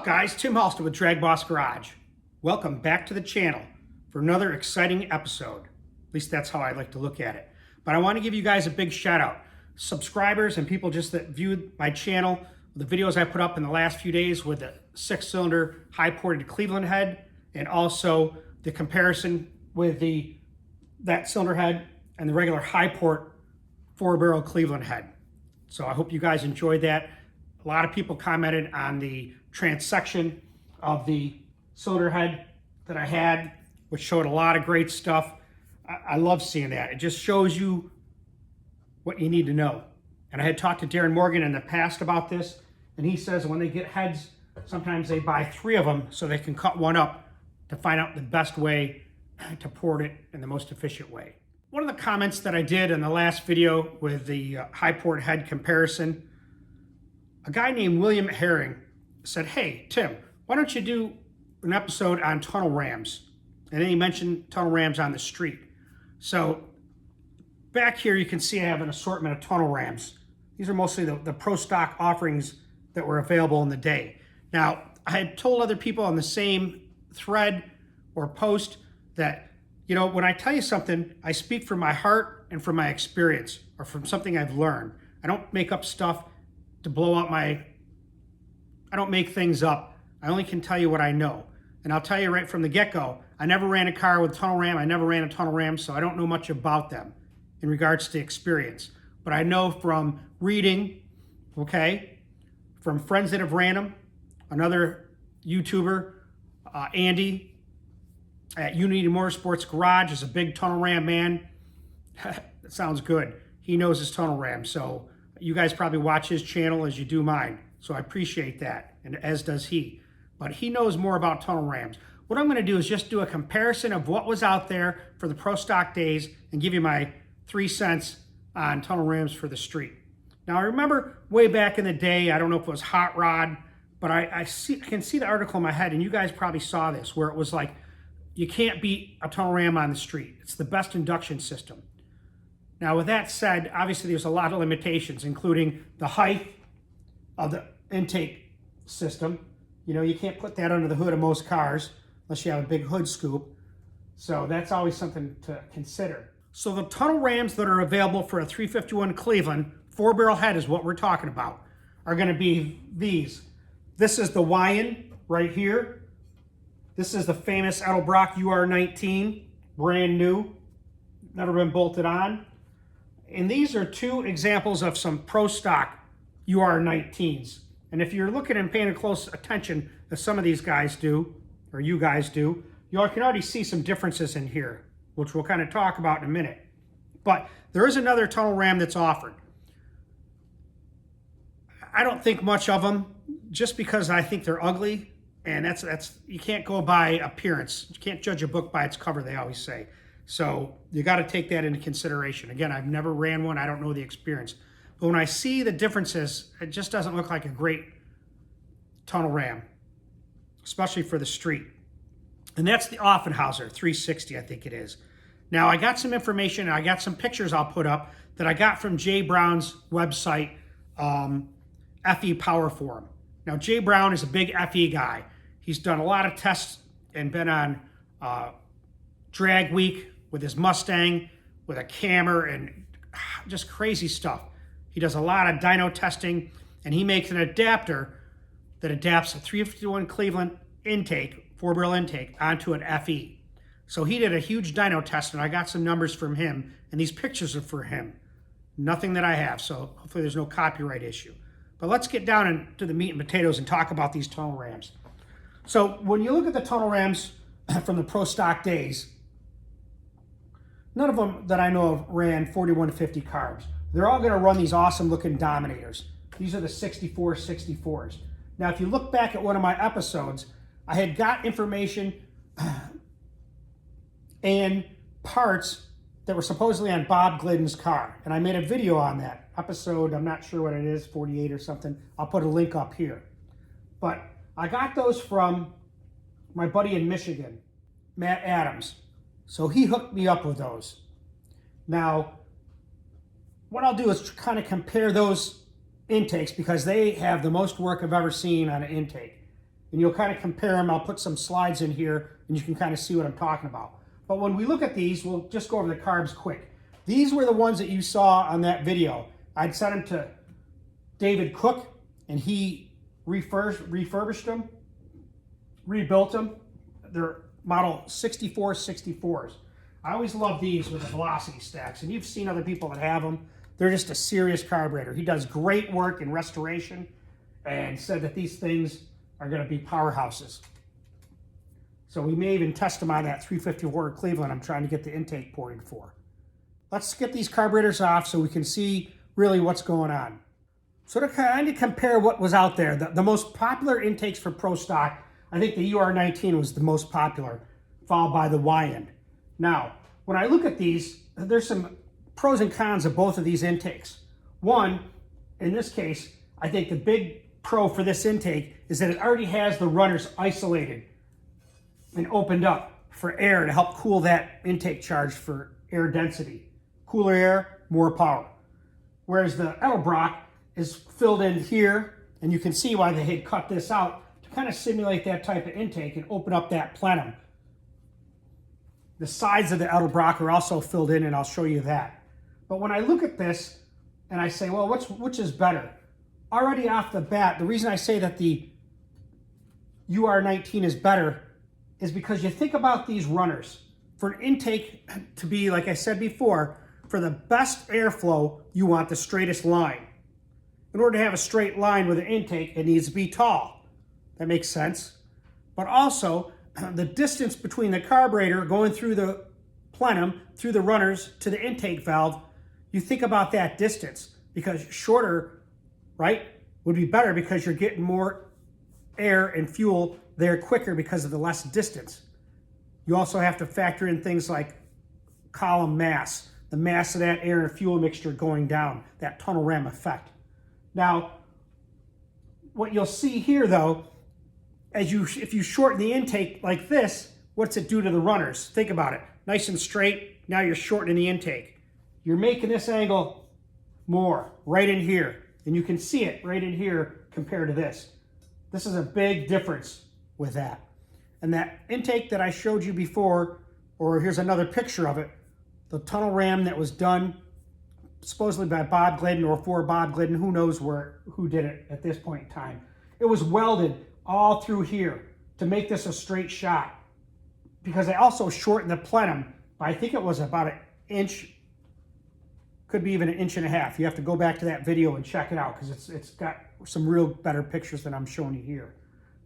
guys? Tim Halston with DragBoss Garage. Welcome back to the channel for another exciting episode. At least that's how I like to look at it. But I want to give you guys a big shout out. Subscribers and people just that viewed my channel, the videos I put up in the last few days with the 6-cylinder high-ported Cleveland head, and also the comparison with that cylinder head and the regular high-port 4-barrel Cleveland head. So I hope you guys enjoyed that. A lot of people commented on the transection of the cylinder head that I had, which showed a lot of great stuff. I love seeing that. It just shows you what you need to know. And I had talked to Darren Morgan in the past about this, and he says when they get heads, sometimes they buy 3 of them so they can cut one up to find out the best way to port it in the most efficient way. One of the comments that I did in the last video with the high port head comparison, a guy named William Herring said, "Hey, Tim, why don't you do an episode on tunnel rams?" And then he mentioned tunnel rams on the street. So back here, you can see I have an assortment of tunnel rams. These are mostly the pro stock offerings that were available in the day. Now, I had told other people on the same thread or post that, you know, when I tell you something, I speak from my heart and from my experience or from something I've learned. I don't make up stuff to blow out I don't make things up. I only can tell you what I know. And I'll tell you right from the get-go, I never ran a car with a tunnel ram. I never ran a tunnel ram, so I don't know much about them in regards to experience. But I know from reading, okay, from friends that have ran them, another YouTuber, Andy, at Unity Motorsports Garage is a big tunnel ram man. That sounds good. He knows his tunnel ram, so you guys probably watch his channel as you do mine. So I appreciate that, and as does he. But he knows more about tunnel rams. What I'm going to do is just do a comparison of what was out there for the pro stock days and give you my 3 cents on tunnel rams for the street. Now, I remember way back in the day, I don't know if it was Hot Rod, but I can see the article in my head, and you guys probably saw this, where it was like, you can't beat a tunnel ram on the street. It's the best induction system. Now, with that said, obviously there's a lot of limitations, including the height of the intake system. You know, you can't put that under the hood of most cars unless you have a big hood scoop. So that's always something to consider. So the tunnel rams that are available for a 351 Cleveland 4-barrel head is what we're talking about, are going to be these. This is the Weiand right here. This is the famous Edelbrock UR-19, brand new, never been bolted on. And these are 2 examples of some pro stock UR-19s. And if you're looking and paying close attention, as some of these guys do, or you guys do, you can already see some differences in here, which we'll kind of talk about in a minute. But there is another tunnel ram that's offered. I don't think much of them, just because I think they're ugly. And that's you can't go by appearance. You can't judge a book by its cover, they always say. So you got to take that into consideration. Again, I've never ran one. I don't know the experience. But when I see the differences, it just doesn't look like a great tunnel ram, especially for the street. And that's the Offenhauser 360, I think it is. Now, I got some information, and I got some pictures I'll put up that I got from Jay Brown's website, FE Power Forum. Now, Jay Brown is a big FE guy. He's done a lot of tests and been on Drag Week with his Mustang, with a camera, and just crazy stuff. He does a lot of dyno testing, and he makes an adapter that adapts a 351 Cleveland intake, 4-barrel intake, onto an FE. So he did a huge dyno test, and I got some numbers from him, and these pictures are for him. Nothing that I have, so hopefully there's no copyright issue. But let's get down into the meat and potatoes and talk about these tunnel rams. So when you look at the tunnel rams from the pro stock days, none of them that I know of ran 4150 carbs. They're all going to run these awesome looking Dominators. These are the 6464s. Now, if you look back at one of my episodes, I had got information and parts that were supposedly on Bob Gliddens' car. And I made a video on that episode. I'm not sure what it is, 48 or something. I'll put a link up here. But I got those from my buddy in Michigan, Matt Adams. So he hooked me up with those. Now, what I'll do is kind of compare those intakes because they have the most work I've ever seen on an intake. and you'll kind of compare them. I'll put some slides in here and you can kind of see what I'm talking about. But when we look at these, we'll just go over the carbs quick. These were the ones that you saw on that video. I'd sent them to David Cook and he refurbished them, rebuilt them. They're model 6464s. I always love these with the velocity stacks, and you've seen other people that have them. They're just a serious carburetor. He does great work in restoration and said that these things are going to be powerhouses. So we may even test them on that 350 horse Cleveland I'm trying to get the intake ported for. Let's get these carburetors off so we can see really what's going on. So to kind of compare what was out there, the most popular intakes for Pro Stock, I think the UR-19 was the most popular, followed by the Weiand. Now, when I look at these, there's some pros and cons of both of these intakes. One, in this case, I think the big pro for this intake is that it already has the runners isolated and opened up for air to help cool that intake charge for air density. Cooler air, more power. Whereas the Edelbrock is filled in here, and you can see why they had cut this out to kind of simulate that type of intake and open up that plenum. The sides of the Edelbrock are also filled in, and I'll show you that. But when I look at this and I say, well, which is better? Already off the bat, the reason I say that the UR-19 is better is because you think about these runners. For an intake to be, like I said before, for the best airflow, you want the straightest line. In order to have a straight line with an intake, it needs to be tall. That makes sense. But also, the distance between the carburetor going through the plenum, through the runners to the intake valve, you think about that distance, because shorter, right, would be better because you're getting more air and fuel there quicker because of the less distance. You also have to factor in things like column mass, the mass of that air and fuel mixture going down, that tunnel ram effect. Now, what you'll see here though, if you shorten the intake like this, what's it do to the runners? Think about it. Nice and straight, now you're shortening the intake. You're making this angle more, right in here. And you can see it right in here compared to this. This is a big difference with that. And that intake that I showed you before, or here's another picture of it, the tunnel ram that was done supposedly by Bob Glidden or for Bob Glidden, who knows who did it at this point in time. It was welded all through here to make this a straight shot, because they also shortened the plenum by, I think it was about an inch, could be even an inch and a half. You have to go back to that video and check it out, because it's got some real better pictures than I'm showing you here.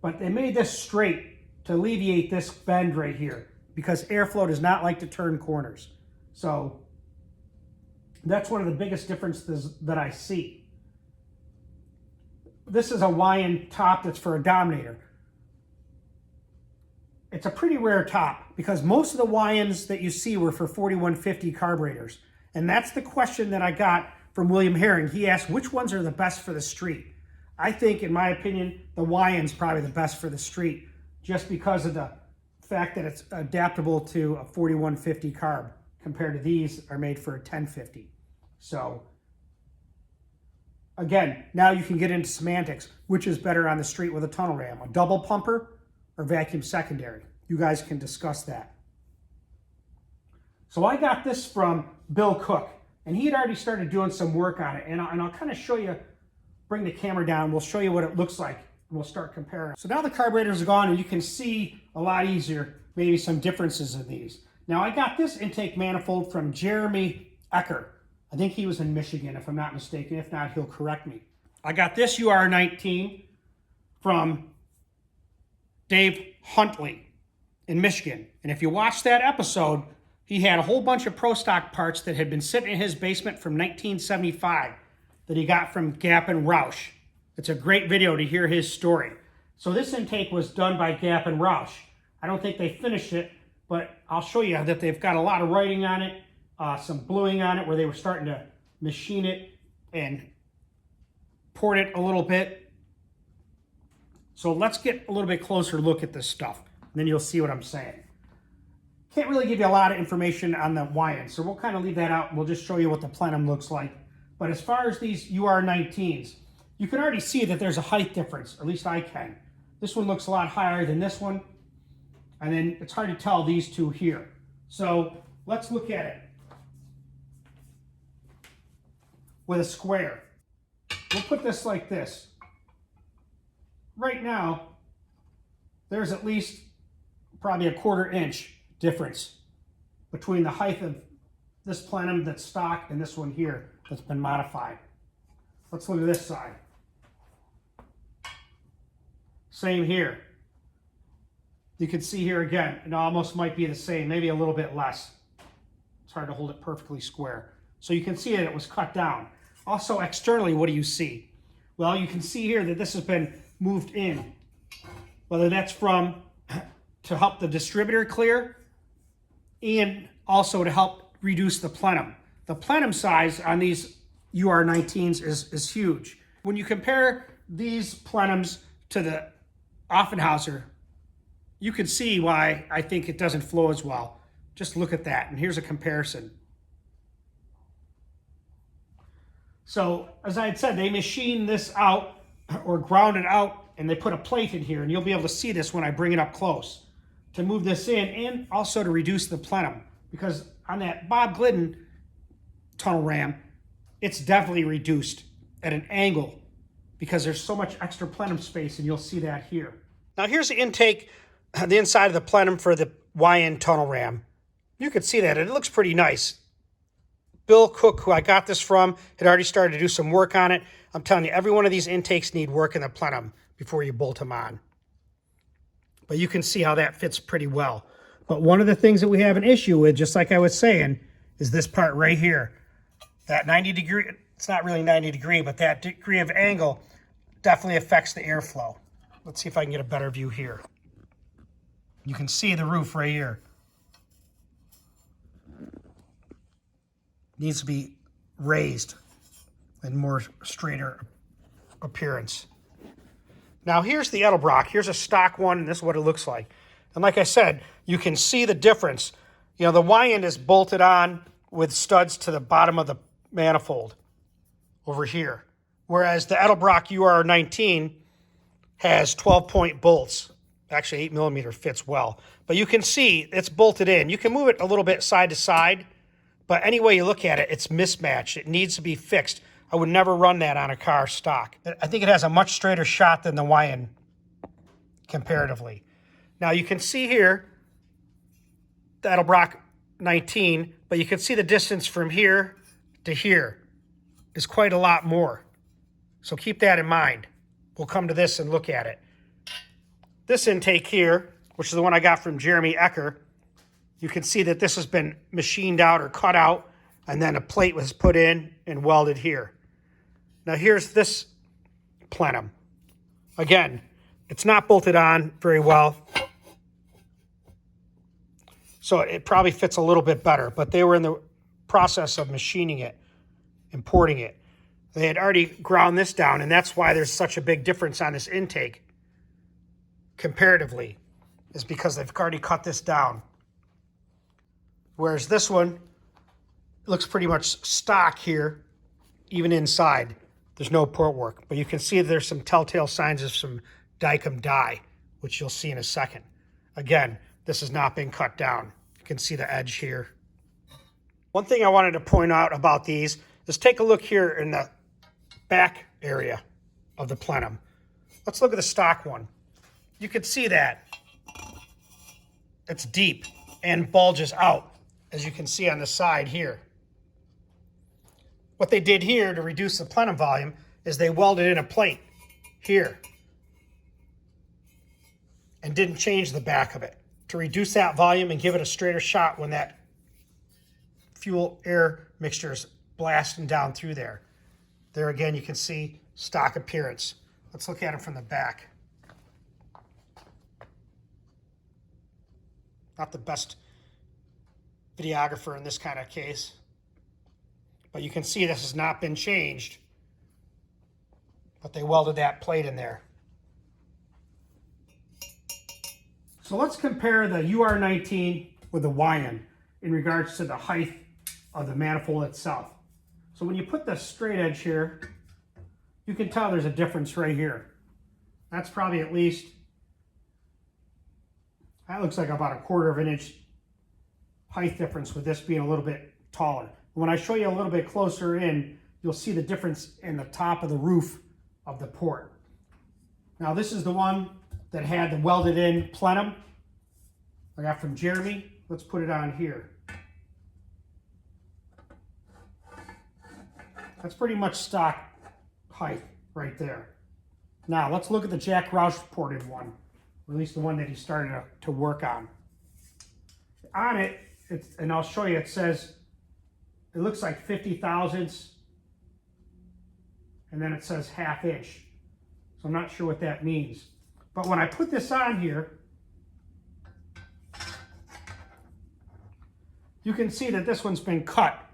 But they made this straight to alleviate this bend right here, because airflow does not like to turn corners. So that's one of the biggest differences that I see. This is a Weiand top that's for a Dominator. It's a pretty rare top because most of the Weiands that you see were for 4150 carburetors. And that's the question that I got from William Herring. He asked, which ones are the best for the street? I think, in my opinion, the Weiand's probably the best for the street, just because of the fact that it's adaptable to a 4150 carb compared to these are made for a 1050. So again, now you can get into semantics. Which is better on the street with a tunnel ram, a double pumper or vacuum secondary? You guys can discuss that. So I got this from Bill Cook, and he had already started doing some work on it. And I'll kind of show you, bring the camera down, we'll show you what it looks like, and we'll start comparing. So now the carburetors are gone, and you can see a lot easier maybe some differences in these. Now I got this intake manifold from Jeremy Ecker. I think he was in Michigan, if I'm not mistaken. If not, he'll correct me. I got this UR-19 from Dave Huntley in Michigan. And if you watch that episode, he had a whole bunch of Pro Stock parts that had been sitting in his basement from 1975 that he got from Gapp and Roush. It's a great video to hear his story. So this intake was done by Gapp and Roush. I don't think they finished it, but I'll show you that they've got a lot of writing on it, some bluing on it where they were starting to machine it and port it a little bit. So let's get a little bit closer look at this stuff, and then you'll see what I'm saying. Can't really give you a lot of information on the Weiand, so we'll kind of leave that out and we'll just show you what the plenum looks like. But as far as these UR-19s, you can already see that there's a height difference, or at least I can. This one looks a lot higher than this one. And then it's hard to tell these two here. So let's look at it with a square. We'll put this like this. Right now, there's at least probably a 1/4 inch difference between the height of this plenum that's stock and this one here that's been modified. Let's look at this side. Same here. You can see here again, it almost might be the same, maybe a little bit less. It's hard to hold it perfectly square. So you can see that it was cut down. Also externally, what do you see? Well, you can see here that this has been moved in. Whether that's to help the distributor clear and also to help reduce the plenum. The plenum size on these UR-19s is huge. When you compare these plenums to the Offenhauser, you can see why I think it doesn't flow as well. Just look at that, and here's a comparison. So, as I had said, they machine this out or ground it out, and they put a plate in here, and you'll be able to see this when I bring it up close, to move this in and also to reduce the plenum. Because on that Bob Gliddens tunnel ram, it's definitely reduced at an angle because there's so much extra plenum space, and you'll see that here. Now here's the intake, the inside of the plenum for the Weiand tunnel ram. You can see that, it looks pretty nice. Bill Cook, who I got this from, had already started to do some work on it. I'm telling you, every one of these intakes need work in the plenum before you bolt them on. But you can see how that fits pretty well. But one of the things that we have an issue with, just like I was saying, is this part right here. That 90 degree, it's not really 90 degree, but that degree of angle definitely affects the airflow. Let's see if I can get a better view here. You can see the roof right here. Needs to be raised and more straighter appearance. Now here's the Edelbrock. Here's a stock one, and this is what it looks like. And like I said, you can see the difference. You know, the Weiand is bolted on with studs to the bottom of the manifold over here. Whereas the Edelbrock UR-19 has 12-point bolts. Actually, 8mm fits well. But you can see it's bolted in. You can move it a little bit side to side, but any way you look at it, it's mismatched. It needs to be fixed. I would never run that on a car stock. I think it has a much straighter shot than the Weiand comparatively. Now you can see here the Edelbrock 19, but you can see the distance from here to here is quite a lot more. So keep that in mind. We'll come to this and look at it. This intake here, which is the one I got from Jeremy Ecker, you can see that this has been machined out or cut out, and then a plate was put in and welded here. Now here's this plenum. Again, it's not bolted on very well, so it probably fits a little bit better, but they were in the process of machining it, importing it. They had already ground this down, and that's why there's such a big difference on this intake comparatively, is because they've already cut this down. Whereas this one looks pretty much stock here, even inside. There's no port work, but you can see there's some telltale signs of some Dyno dye, which you'll see in a second. Again, this has not been cut down. You can see the edge here. One thing I wanted to point out about these is take a look here in the back area of the plenum. Let's look at the stock one. You can see that it's deep and bulges out, as you can see on the side here. What they did here to reduce the plenum volume is they welded in a plate here and didn't change the back of it to reduce that volume and give it a straighter shot when that fuel air mixture is blasting down through there. There again, you can see stock appearance. Let's look at it from the back. Not the best videographer in this kind of case, but you can see this has not been changed, but they welded that plate in there. So let's compare the UR-19 with the Weiand in regards to the height of the manifold itself. So when you put the straight edge here, you can tell there's a difference right here. That's probably at least That looks like about a 1/4 of an inch height difference with this being a little bit taller. When I show you a little bit closer in, you'll see the difference in the top of the roof of the port. Now this is the one that had the welded in plenum I got from Jeremy. Let's put it on here. That's pretty much stock height right there. Now let's look at the Jack Roush ported one, or at least the one that he started to work on. On it, and I'll show you, it says, it looks like 50 thousandths, and then it says 1/2 inch. So I'm not sure what that means. But when I put this on here, you can see that this one's been cut.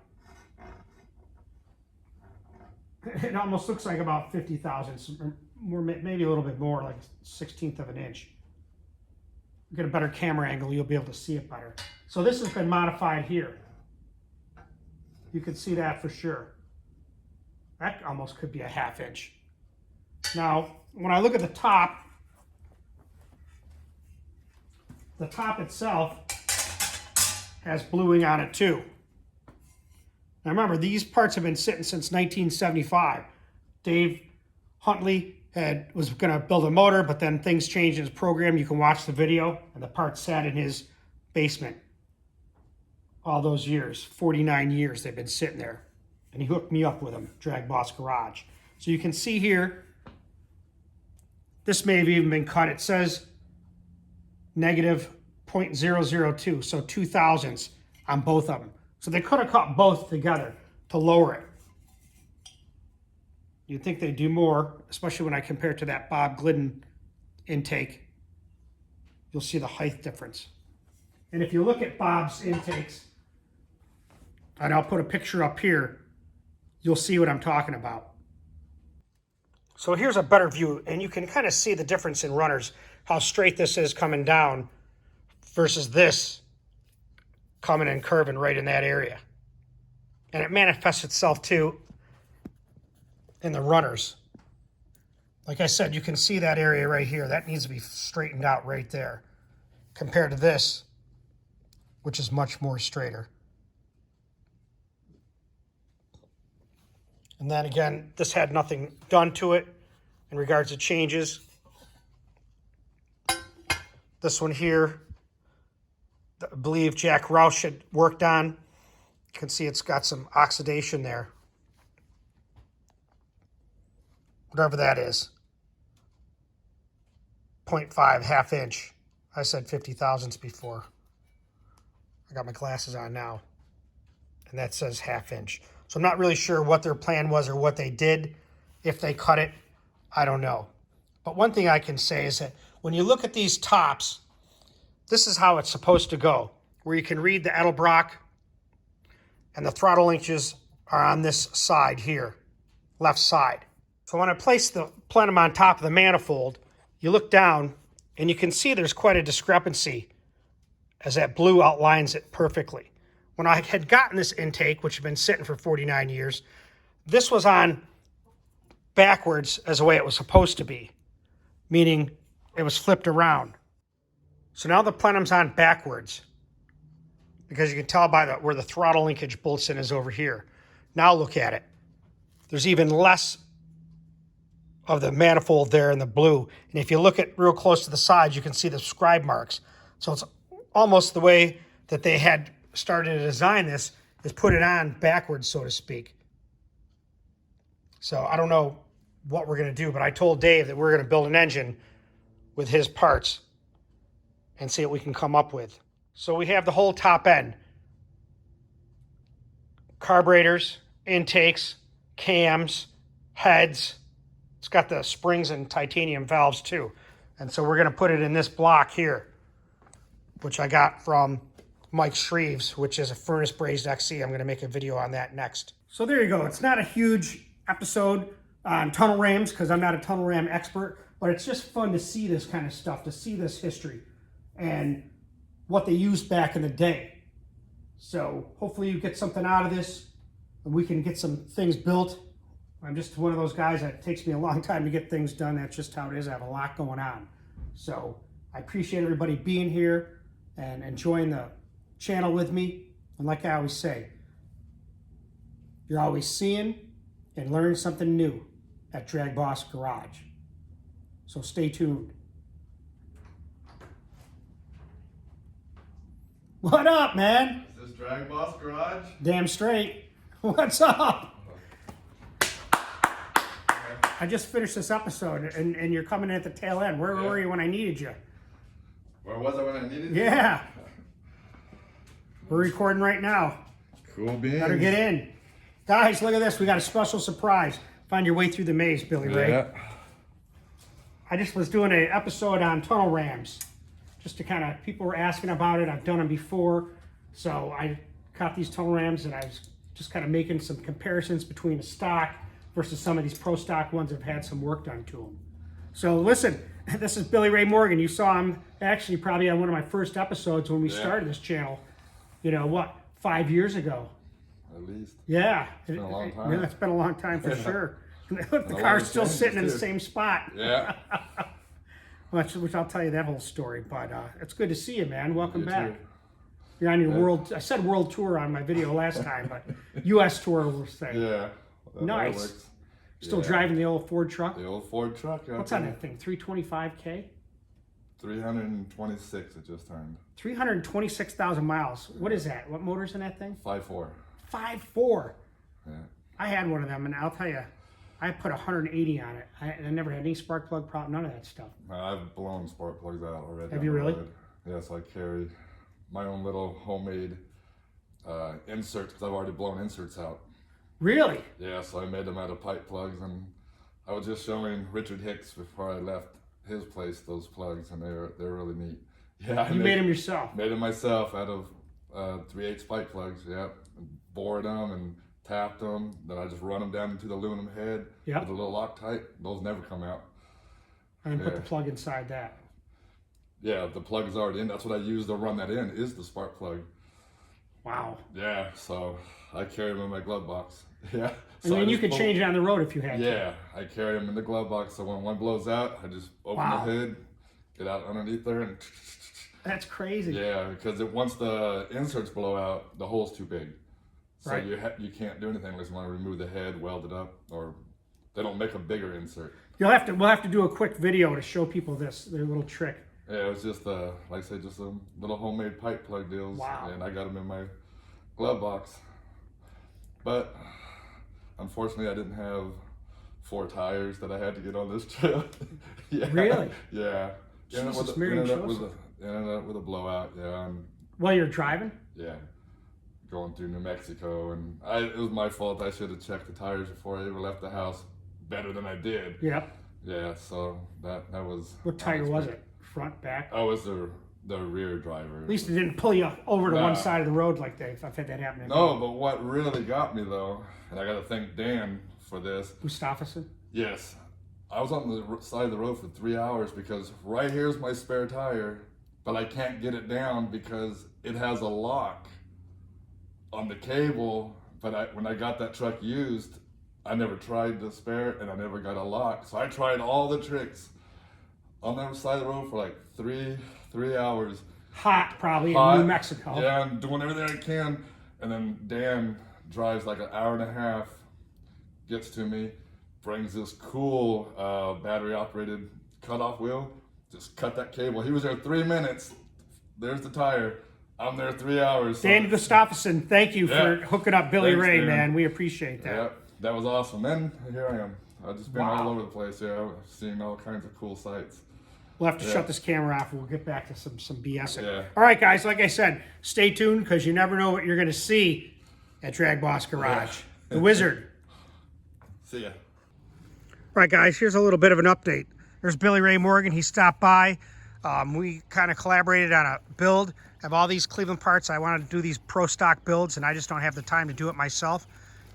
It almost looks like about 50 thousandths, more, maybe a little bit more, like 1/16 of an inch. Get a better camera angle, you'll be able to see it better. So this has been modified here. You can see that for sure. That almost could be a 1/2 inch. Now, when I look at the top itself has bluing on it too. Now remember, these parts have been sitting since 1975. Dave Huntley was going to build a motor, but then things changed in his program. You can watch the video, and the parts sat in his basement all those years. 49 years they've been sitting there. And he hooked me up with them, DragBoss Garage. So you can see here, this may have even been cut. It says negative 0.002, so 2 thousandths on both of them. So they could have cut both together to lower it. You'd think they'd do more, especially when I compare it to that Bob Gliddens intake. You'll see the height difference. And if you look at Bob's intakes, and I'll put a picture up here, you'll see what I'm talking about. So here's a better view, and you can kind of see the difference in runners, how straight this is coming down versus this coming and curving right in that area. And it manifests itself too in the runners. Like I said, you can see that area right here. That needs to be straightened out right there compared to this, which is much more straighter. And then again, this had nothing done to it in regards to changes. This one here, I believe Jack Roush had worked on. You can see it's got some oxidation there. Whatever that is. 0.5, 1/2 inch. I said 50 thousandths before. I got my glasses on now. And that says 1/2 inch. So I'm not really sure what their plan was or what they did. If they cut it, I don't know. But one thing I can say is that when you look at these tops, this is how it's supposed to go, where you can read the Edelbrock and the throttle inches are on this side here, left side. So when I place the plenum on top of the manifold, you look down and you can see there's quite a discrepancy as that blue outlines it perfectly. When I had gotten this intake, which had been sitting for 49 years, this was on backwards as the way it was supposed to be, meaning it was flipped around. So now the plenum's on backwards because you can tell by where the throttle linkage bolts in is over here. Now look at it. There's even less of the manifold there in the blue. And if you look at real close to the sides, you can see the scribe marks. So it's almost the way that they had started to design this, is put it on backwards, so to speak. So I don't know what we're going to do, but I told Dave that we're going to build an engine with his parts and see what we can come up with. So we have the whole top end. Carburetors, intakes, cams, heads. It's got the springs and titanium valves too. And so we're going to put it in this block here, which I got from Mike Shreves, which is a furnace brazed XC. I'm going to make a video on that next. So there you go. It's not a huge episode on tunnel rams because I'm not a tunnel ram expert, but it's just fun to see this kind of stuff, to see this history and what they used back in the day. So hopefully you get something out of this and we can get some things built. I'm just one of those guys that takes me a long time to get things done. That's just how it is. I have a lot going on. So I appreciate everybody being here. and enjoying the channel with me. And like I always say, you're always seeing and learning something new at DragBoss Garage. So stay tuned. What up, man? Is this DragBoss Garage? Damn straight. What's up? I just finished this episode, and you're coming in at the tail end. Where were you when I needed you? Where was I when I needed you? Yeah. We're recording right now. Cool beans. Better get in. Guys, look at this. We got a special surprise. Find your way through the maze, Billy Ray. Yeah. I just was doing an episode on tunnel rams. Just to kind of, people were asking about it. I've done them before. So I caught these tunnel rams, and I was just kind of making some comparisons between the stock versus some of these pro stock ones that have had some work done to them. So listen, this is Billy Ray Morgan. You saw him actually probably on one of my first episodes when we started this channel. You know what, 5 years ago. At least. Yeah. It's been a long time. Yeah, it's been a long time for sure. The car's still sitting in the same spot. Yeah. Which I'll tell you that whole story. But it's good to see you, man. Welcome You back. too. You're on your world, I said world tour on my video last time, but U.S. tour, we'll say. Yeah. Nice. Works. Still driving the old Ford truck? The old Ford truck. What's on that thing, 325K? 326 it just turned. 326,000 miles. What is that? What motor's in that thing? 5.4. 5.4. Yeah. I had one of them, and I'll tell you, I put 180 on it. I never had any spark plug problem, none of that stuff. I've blown spark plugs out already. Have you really? Yes, I carry my own little homemade inserts because I've already blown inserts out. Really? Yeah, so I made them out of pipe plugs, and I was just showing Richard Hicks before I left his place those plugs, and they're really neat. Yeah, You made them yourself? Made them myself out of 3/8 pipe plugs. Yeah, bored them and tapped them. Then I just run them down into the aluminum head with a little Loctite. Those never come out. And put the plug inside that. Yeah, the plug is already in. That's what I use to run that in, is the spark plug. Wow. Yeah, so I carry them in my glove box. Yeah. I So mean, you could change it on the road if you had to. Yeah, I carry them in the glove box, so when one blows out, I just open the hood, get out underneath there, and... That's crazy. Yeah, because once the inserts blow out, the hole's too big. So Right. you can't do anything unless you want to remove the head, weld it up, or they don't make a bigger insert. We'll have to do a quick video to show people their little trick. Yeah, it was just like I said, just some little homemade pipe plug deals. Wow. And I got them in my glove box. But unfortunately, I didn't have 4 tires that I had to get on this trip. Yeah. Really? Yeah. Jesus, Mary Joseph. Ended up with a blowout. Yeah. And While you're driving? yeah, going through New Mexico, and it was my fault. I should have checked the tires before I ever left the house better than I did. Yep. Yeah, so that was. What tire was it? Front, back? I was the rear driver. At least it didn't pull you over to one side of the road like that. I've had that happen. No, but what really got me though, and I got to thank Dan for this. Gustafsson? Yes, I was on the side of the road for 3 hours because right here's my spare tire, but I can't get it down because it has a lock on the cable. But when I got that truck used, I never tried the spare and I never got a lock. So I tried all the tricks on the side of the road for like three hours. Hot, probably, Hot. in New Mexico. Yeah, I'm doing everything I can. And then Dan drives like an hour and a half, gets to me, brings this cool battery operated cutoff wheel. Just cut that cable. He was there 3 minutes. There's the tire. I'm there 3 hours. So. Dan Gustafsson, thank you for hooking up Billy Thanks, Ray, Dan. man. We appreciate that. Yeah, that was awesome. Then here I am. I've just been all over the place. Yeah, I've seen all kinds of cool sights. We'll have to shut this camera off and we'll get back to some BSing. Yeah. All right, guys, like I said, stay tuned because you never know what you're going to see at DragBoss Garage. The Wizard. See ya. All right, guys, here's a little bit of an update. There's Billy Ray Morgan. He stopped by. We kind of collaborated on a build. I have all these Cleveland parts. I wanted to do these pro stock builds, and I just don't have the time to do it myself.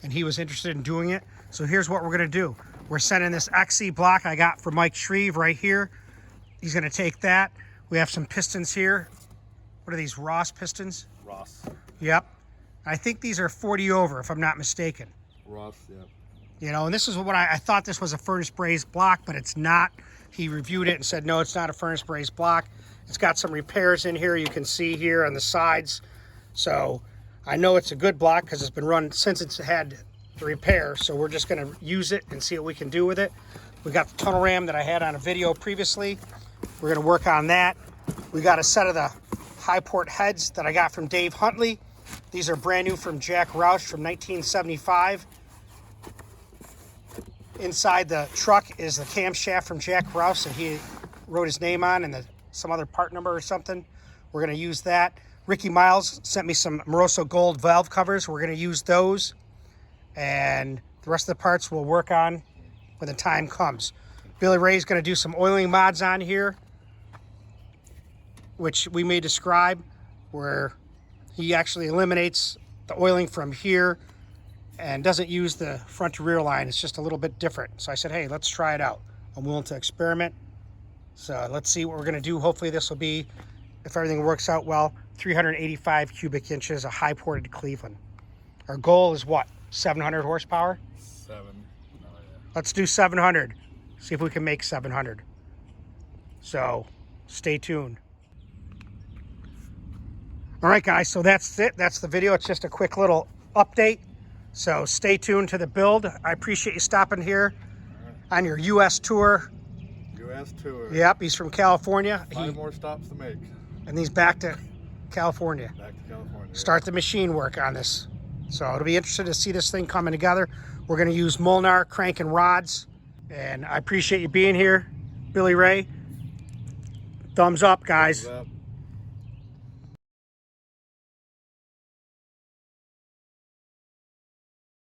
And he was interested in doing it. So here's what we're going to do. We're sending this XC block I got from Mike Shreve right here. He's going to take that. We have some pistons here. What are these, Ross Pistons? Ross. Yep. I think these are 40 over, if I'm not mistaken. Ross, yeah. You know, and this is what I thought this was a furnace brazed block, but it's not. He reviewed it and said, no, it's not a furnace brazed block. It's got some repairs in here you can see here on the sides. So I know it's a good block because it's been run since it's had the repair. So we're just going to use it and see what we can do with it. We got the tunnel ram that I had on a video previously. We're going to work on that. We got a set of the high port heads that I got from Dave Huntley. These are brand new from Jack Roush from 1975. Inside the truck is the camshaft from Jack Roush that he wrote his name on and some other part number or something. We're going to use that. Ricky Miles sent me some Moroso Gold Valve Covers. We're going to use those. And the rest of the parts we'll work on when the time comes. Billy Ray's going to do some oiling mods on here, which we may describe, where he actually eliminates the oiling from here and doesn't use the front to rear line. It's just a little bit different. So I said, hey, let's try it out. I'm willing to experiment. So let's see what we're going to do. Hopefully this will be, if everything works out well, 385 cubic inches of high ported Cleveland. Our goal is what? 700 horsepower? 7. No, yeah. Let's do 700. See if we can make 700. So stay tuned. All right, guys, so that's it. That's the video. It's just a quick little update. So stay tuned to the build. I appreciate you stopping here on your U.S. tour. U.S. tour. Yep, he's from California. 5 more stops to make. And he's back to California. Back to California. Start the machine work on this. So it'll be interesting to see this thing coming together. We're going to use Molnar crank and rods. And I appreciate you being here, Billy Ray. Thumbs up, guys. Thumbs up.